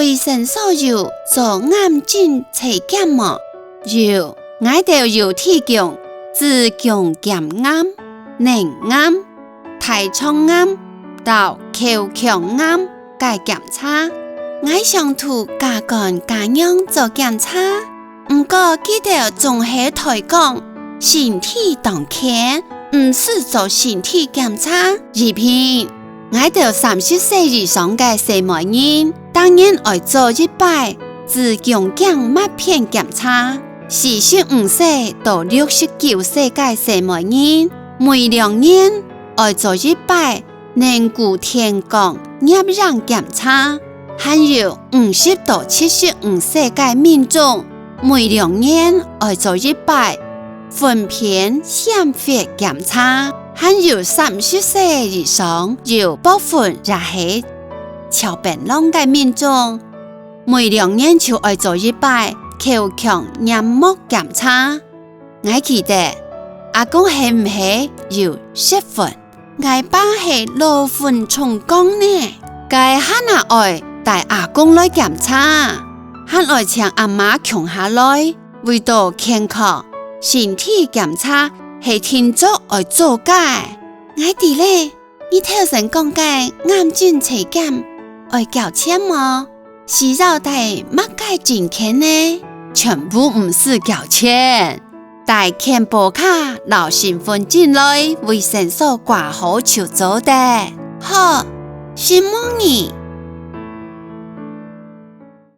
卫生所有做癌症测检么？有，我哋有提供子宫颈癌、内癌、大肠癌到口腔癌嘅检查。我想涂加干加样做检查，不过记得综合台讲，身体当天唔是做身体检查。二片，我哋30歲以上嘅社會人，當然要做一擺子宮頸抹片檢查。45歲到69歲嘅社會人，每2年要做一擺凝固天光驗孕檢查。還有50到75歲嘅民眾，每2年要做一擺糞便驗血檢查。還有30歲以上有部分也係超病浪嘅民眾，每2年就要做一擺口腔黏膜檢查。我記得阿公係唔係有失分？我爸係老分重講呢，該喊阿愛帶阿公來檢查，喊愛請阿媽窮下來，為到健康身體檢查係天足愛做嘅。我哋咧，你頭先講嘅癌症測檢愛交錢麼？是要帶乜嘅證件呢？全部唔是交錢，帶健保卡、留身份證來衛生所掛號就做的。好，希望你